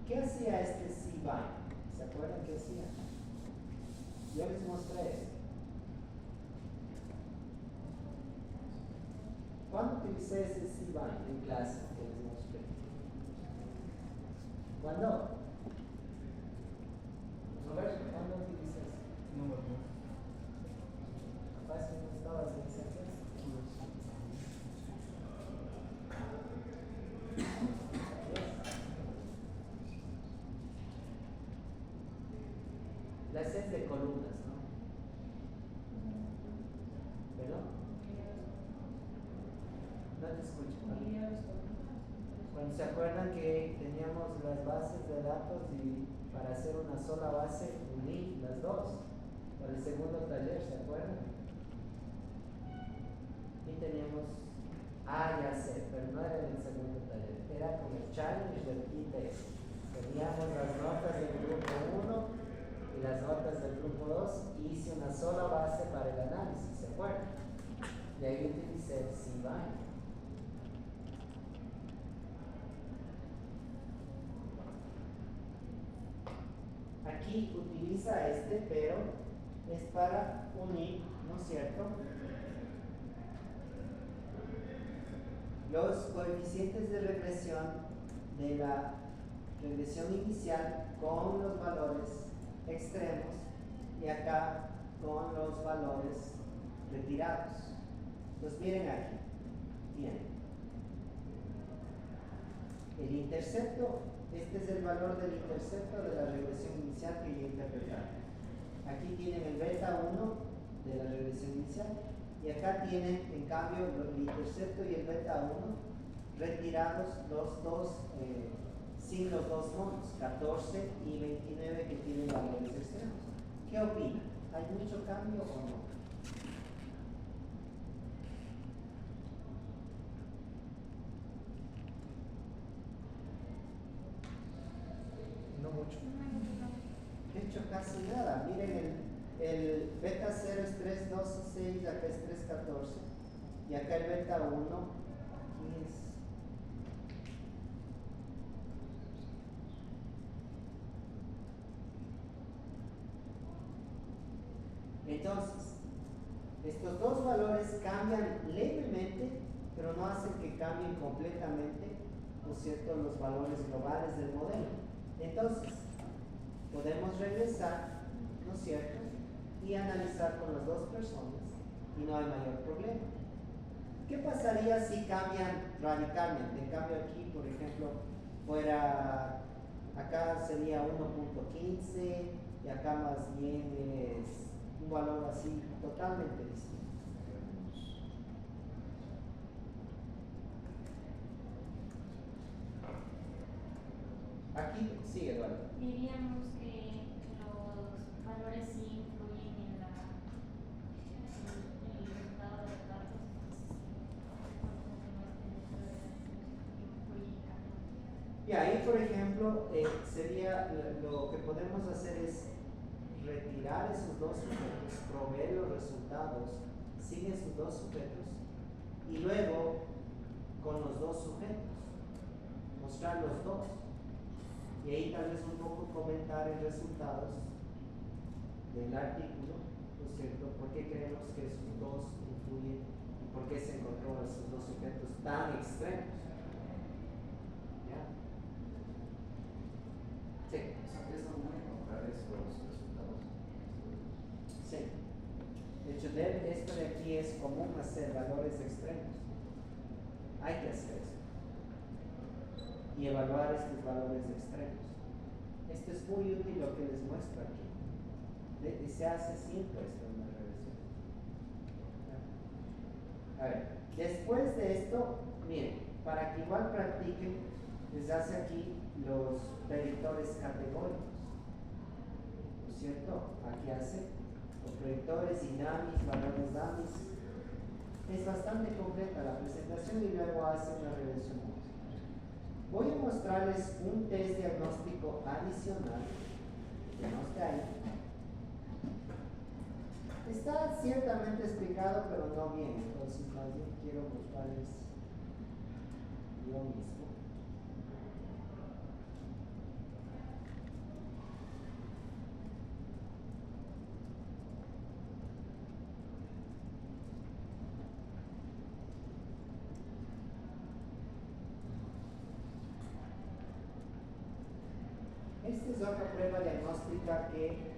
¿qué hacía este cbind? ¿Se acuerdan qué hacía? Yo les mostré esto. ¿Cuándo utilicé ese cbind en clase que les mostré? ¿Cuándo? Roberto, ¿cuándo utilicé eso? No me acuerdo. Capaz que no estabas en esa clase. Las es de columnas, ¿no? ¿Perdón? No te escucho. Cuando se acuerdan que teníamos las bases de datos y para hacer una sola base uní las dos para el segundo taller, ¿se acuerdan? Y teníamos, ya sé, pero no era en el segundo taller, era con el challenge del ITS. Teníamos las notas del grupo 1 y las notas del grupo 2 y hice una sola base para el análisis, ¿se acuerdan? Y ahí utilicé el cbind. Aquí utiliza este, pero es para unir, ¿no es cierto?, los coeficientes de regresión de la regresión inicial con los valores extremos y acá con los valores retirados. Entonces miren aquí, tienen el intercepto. Este es el valor del intercepto de la regresión inicial que ya interpretaron. Aquí tienen el beta 1 de la regresión inicial y acá tienen en cambio el intercepto y el beta 1 retirados los dos, sin los dos monos, 14 y 29 que tienen valores extremos. ¿Qué opinan? ¿Hay mucho cambio o no? No mucho. De hecho, casi nada. Miren, el beta 0 es 3.12.6, acá es 3.14. Y acá el beta 1, aquí es. Entonces, estos dos valores cambian levemente, pero no hacen que cambien completamente, ¿no es cierto?, los valores globales del modelo. Entonces, podemos regresar, ¿no es cierto?, y analizar con las dos personas y no hay mayor problema. ¿Qué pasaría si cambian radicalmente? En cambio aquí, por ejemplo, fuera, acá sería 1.15 y acá más bien es un valor así totalmente distinto. Aquí sigue, Eduardo. Diríamos que los valores sí influyen en el resultado de los datos. Y ahí, por ejemplo, sería lo que podemos hacer es retirar esos dos sujetos, proveer los resultados sin esos dos sujetos y luego con los dos sujetos, mostrar los dos. Y ahí tal vez un poco comentar los resultados del artículo, ¿no es cierto? ¿Por qué creemos que esos dos influyen y por qué se encontró esos dos sujetos tan extremos? ¿Ya? Sí. ¿Es muy encontrar esos resultados? Sí. De hecho, esto de aquí es común hacer valores extremos. Hay que hacer eso. Y evaluar estos valores extremos. Esto es muy útil lo que les muestro aquí. Se hace siempre esto en la regresión. A ver, después de esto, miren, para que igual practiquen, les hace aquí los predictores categóricos. ¿No es cierto? Aquí hace los predictores y dummies, valores dummies. Es bastante completa la presentación y luego hace una regresión. Voy a mostrarles un test diagnóstico adicional que no está ahí. Está ciertamente explicado, pero no bien, entonces más bien quiero mostrarles yo mismo. Esta es otra prueba diagnóstica que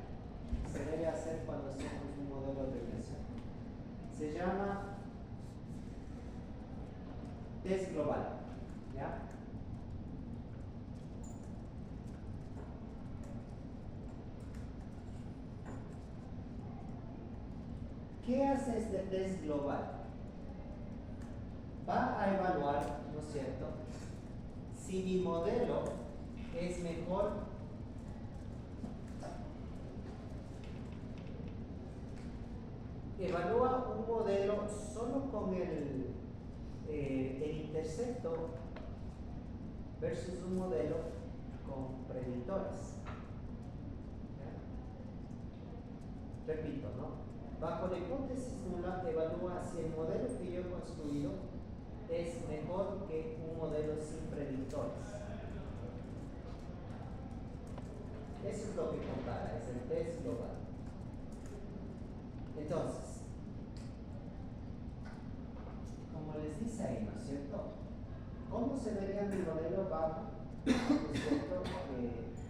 se debe hacer cuando hacemos un modelo de regresión. Se llama test global. ¿Ya? ¿Qué hace este test global? Va a evaluar, ¿no es cierto?, si mi modelo es mejor evalúa un modelo solo con el intercepto versus un modelo con predictores. ¿Ya? Repito, ¿no? Bajo la hipótesis nula evalúa si el modelo que yo he construido es mejor que un modelo sin predictores. Eso es lo que compara, es el test global. Entonces, como les dice ahí, ¿no es cierto? ¿Cómo se vería mi modelo bajo, ¿no es cierto?,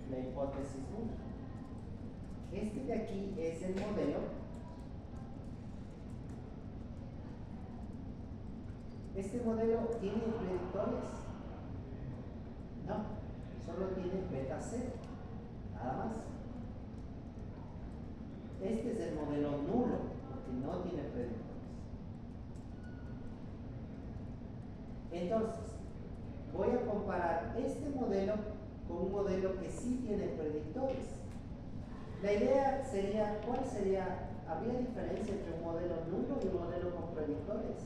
la hipótesis nula? Este de aquí es el modelo. ¿Este modelo tiene predictores? No, solo tiene beta 0, nada más. Este es el modelo nulo, porque no tiene predictores. Entonces, voy a comparar este modelo con un modelo que sí tiene predictores. La idea sería, ¿cuál sería? ¿Habría diferencia entre un modelo nulo y un modelo con predictores?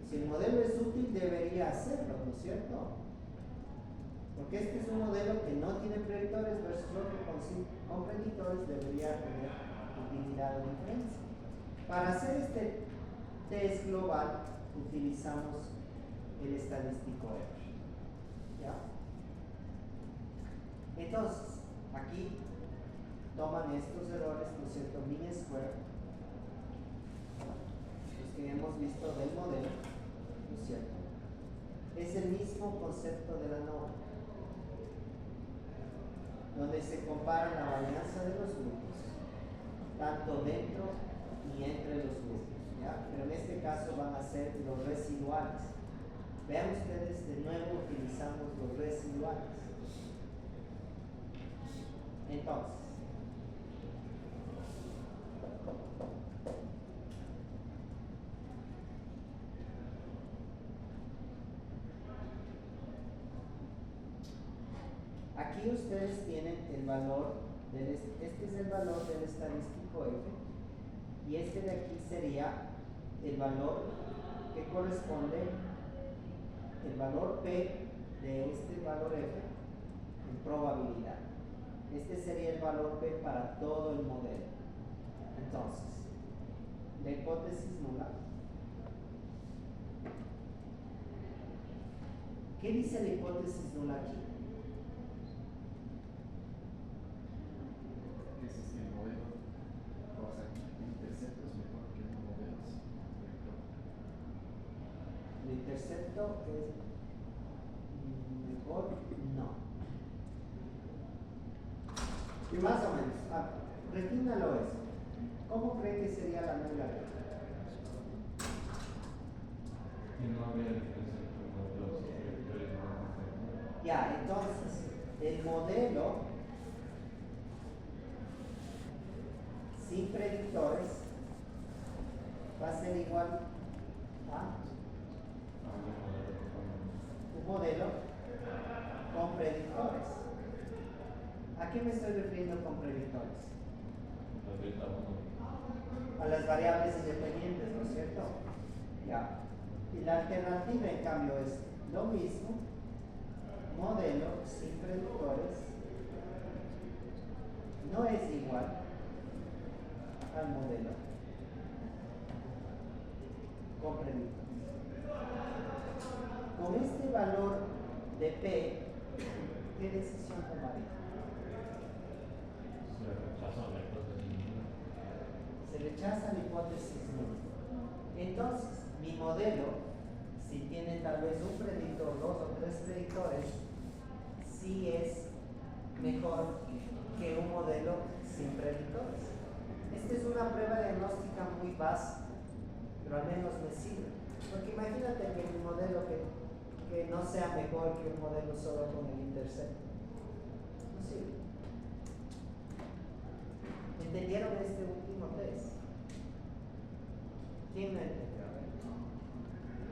Si el modelo es útil, debería hacerlo, ¿no es cierto? Porque este es un modelo que no tiene predictores versus otro con predictores, debería tener utilidad o diferencia. Para hacer este test global, utilizamos el estadístico R. ¿Ya? Entonces, aquí toman estos errores, ¿no es cierto? Mean square, los que hemos visto del modelo, ¿no es cierto? Es el mismo concepto de la norma, donde se compara la varianza de los grupos, tanto dentro y entre los grupos, ¿ya? Pero en este caso van a ser los residuales. Vean ustedes, de nuevo utilizamos los residuales. Entonces, aquí ustedes tienen el valor este es el valor del estadístico F, y este de aquí sería el valor que corresponde, el valor P de este valor F en probabilidad. Este sería el valor P para todo el modelo. Entonces, la hipótesis nula. ¿Qué dice la hipótesis nula aquí? Dices que el modelo, o sea, el intercepto es mejor que un modelo sin vector. ¿El intercepto es mejor? No. Y más o menos. Retínalo eso. ¿Cómo cree que sería la nula? Y no habría diferencia entre modelos y vectores no. Ya, entonces, el modelo sin predictores va a ser igual a un modelo con predictores. ¿A qué me estoy refiriendo con predictores? A las variables independientes, ¿no es cierto? Ya. Y la alternativa, en cambio, es lo mismo, modelo sin predictores no es igual al modelo con predictores. Con este valor de P, ¿qué decisión tomaría? Se rechaza la hipótesis nula. Entonces, mi modelo, si tiene tal vez un predictor, 2 o 3 predictores, sí es mejor que un modelo sin predictores. Esta es una prueba diagnóstica muy básica, pero al menos me sirve. Porque imagínate que mi modelo que no sea mejor que un modelo solo con el intercepto. No sirve. ¿Entendieron este último test? ¿Quién me entendió?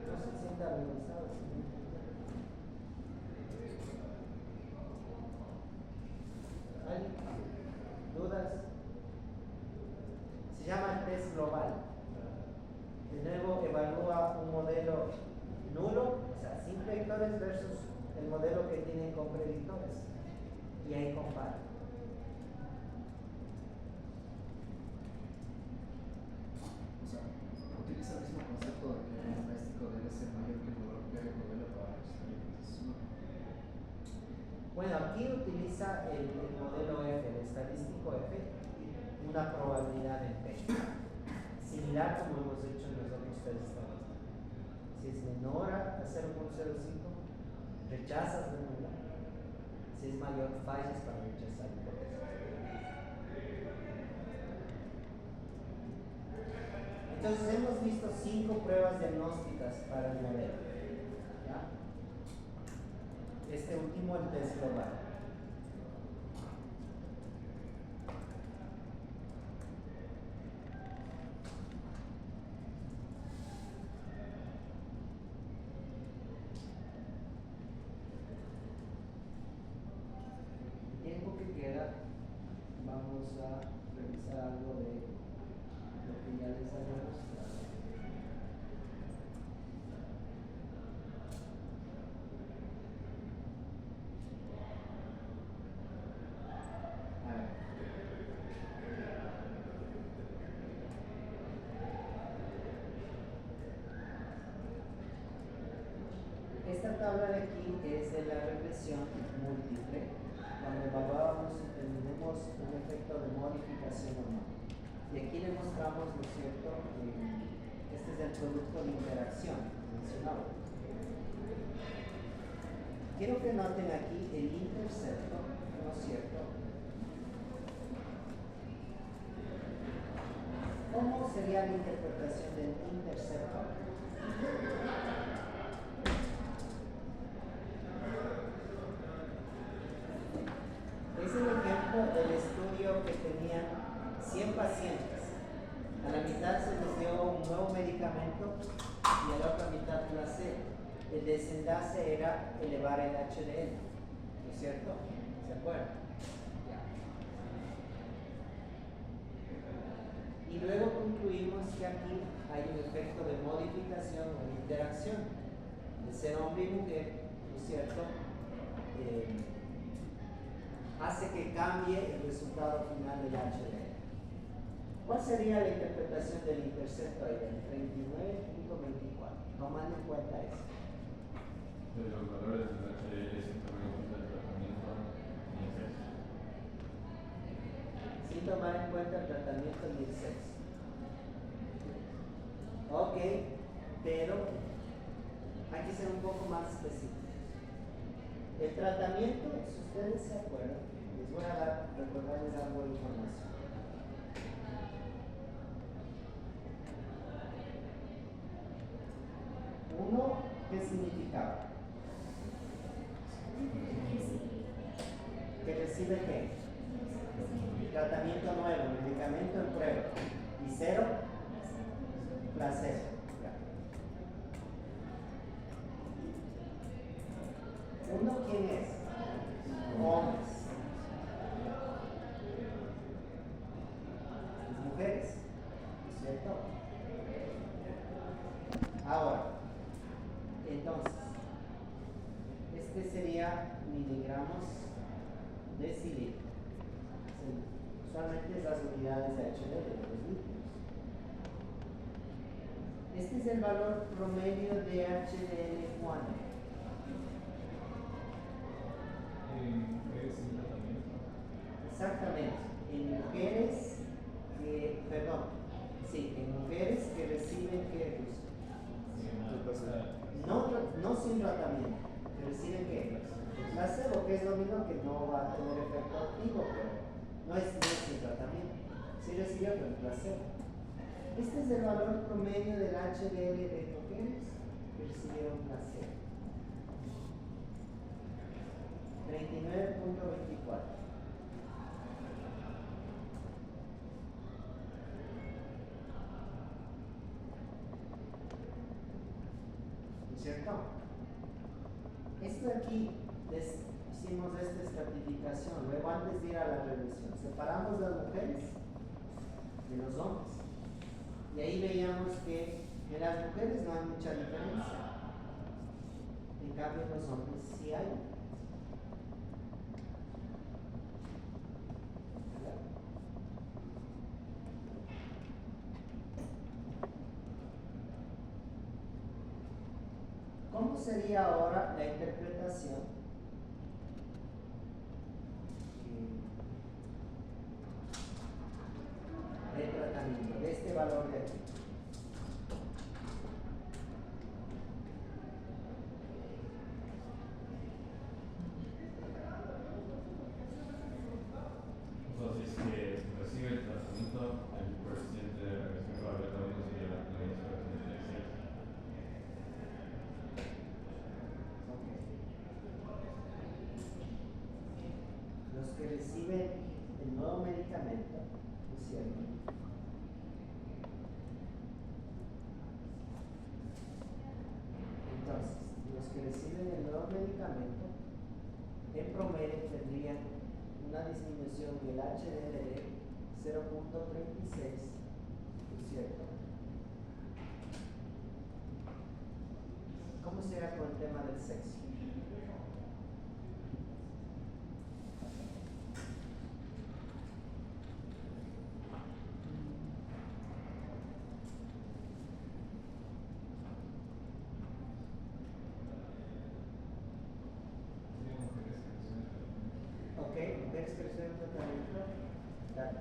No se sienta avergonzado. ¿Alguien? ¿Dudas? Se llama el test global. De nuevo evalúa un modelo nulo, o sea, sin predictores versus el modelo que tiene con predictores. Y ahí compara. O sea, utiliza el mismo concepto de que el estadístico debe ser mayor que el valor P del modelo para registrar la hipótesis nula. Bueno, aquí utiliza el modelo F, el estadístico F, una probabilidad en P. Similar como hemos hecho en los otros test estadísticos. Si es menor a 0.05, rechazas la nula. Si es mayor, fallas para rechazar la hipótesis. Entonces hemos visto 5 pruebas diagnósticas para el modelo. ¿Ya? Este último, el test global. El tiempo que queda, vamos a revisar algo de lo que ya les había mostrado. A ver. Esta tabla de aquí es de la regresión múltiple, cuando evaluábamos y tenemos un efecto de modificación o no. Y aquí le mostramos, ¿no es cierto? Este es el producto de interacción mencionado. Quiero que noten aquí el intercepto, ¿no es cierto? ¿Cómo sería la interpretación del intercepto? Es el ejemplo del estudio que tenían 100 pacientes. A la mitad se les dio un nuevo medicamento y a la otra mitad placebo. El desenlace era elevar el HDL, ¿no es cierto? ¿Se acuerdan? Ya. Y luego concluimos que aquí hay un efecto de modificación o de interacción de ser hombre y mujer, ¿no es cierto? hace que cambie el resultado final del HDL. ¿Cuál sería la interpretación del intercepto ahí, del 39.24? Tomando en cuenta eso. De los valores del HDL sin tomar en cuenta el tratamiento ni el sexo. Sin tomar en cuenta el tratamiento ni el sexo. Ok, pero hay que ser un poco más específicos. El tratamiento, si ustedes se acuerdan, les voy a recordarles algo de información. Uno, ¿qué significaba? Que recibe qué? Tratamiento nuevo, medicamento en prueba. Y 0, placebo. Uno, ¿quién es? Hombres. Mujeres, ¿cierto? Ahora, entonces, este sería miligramos decilitro. Usualmente es las unidades de HDL de los líquidos. Este es el valor promedio de HDL ¿cuándo? En mujeres sin tratamiento. Exactamente. En mujeres que, en mujeres que reciben qué gusto. No sin tratamiento, que reciben qué? Placebo, que es lo mismo que no va a tener efecto activo, pero no es sin tratamiento. Sí recibió el placebo. Este es el valor promedio del HDL de mujeres que recibieron placebo. 39.24. ¿Cierto? Esto aquí hicimos esta estratificación. Luego, antes de ir a la revisión, separamos las mujeres de los hombres. Y ahí veíamos que en las mujeres no hay mucha diferencia. En cambio, en los hombres sí hay. ¿Cómo sería ahora la interpretación del tratamiento, de este valor de aquí? Entonces, que recibe el tratamiento, el coeficiente de regresión probable también sería la coeficiente de sexo. Los que reciben el nuevo medicamento, ¿no es cierto? Entonces, los que reciben el nuevo medicamento, en promedio tendrían una disminución del HDL de 0.36, ¿no es cierto? ¿Cómo será con el tema del sexo? Ok, mujeres que reciben tratamiento. Dale.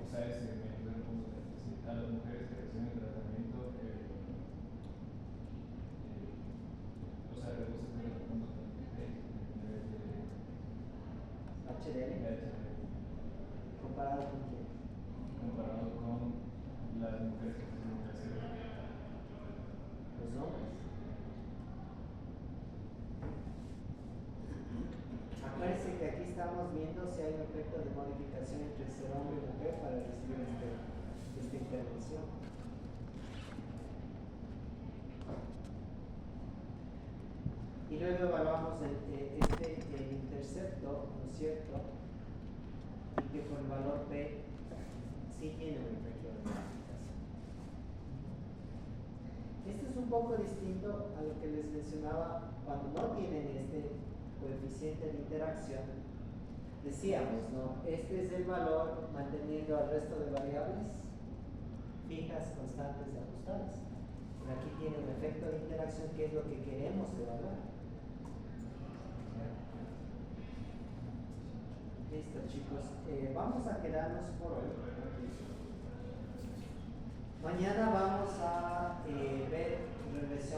O sea, ese me ayuda un poco. A las mujeres que reciben tratamiento, o sea, reduce el punto de HDL comparado con quién? comparado con las mujeres que reciben placebo. Los hombres. Acuérdense que aquí estamos viendo si hay un efecto de modificación entre ser hombre y mujer para recibir esta intervención. Y luego evaluamos el intercepto, ¿no es cierto? Y que por el valor P sí tiene un efecto de modificación. Esto es un poco distinto a lo que les mencionaba cuando no tienen este coeficiente de interacción, decíamos, ¿no? Este es el valor manteniendo al resto de variables fijas, constantes y ajustadas. Pero aquí tiene un efecto de interacción que es lo que queremos evaluar. Listo, chicos. Vamos a quedarnos por hoy. Mañana vamos a ver regresión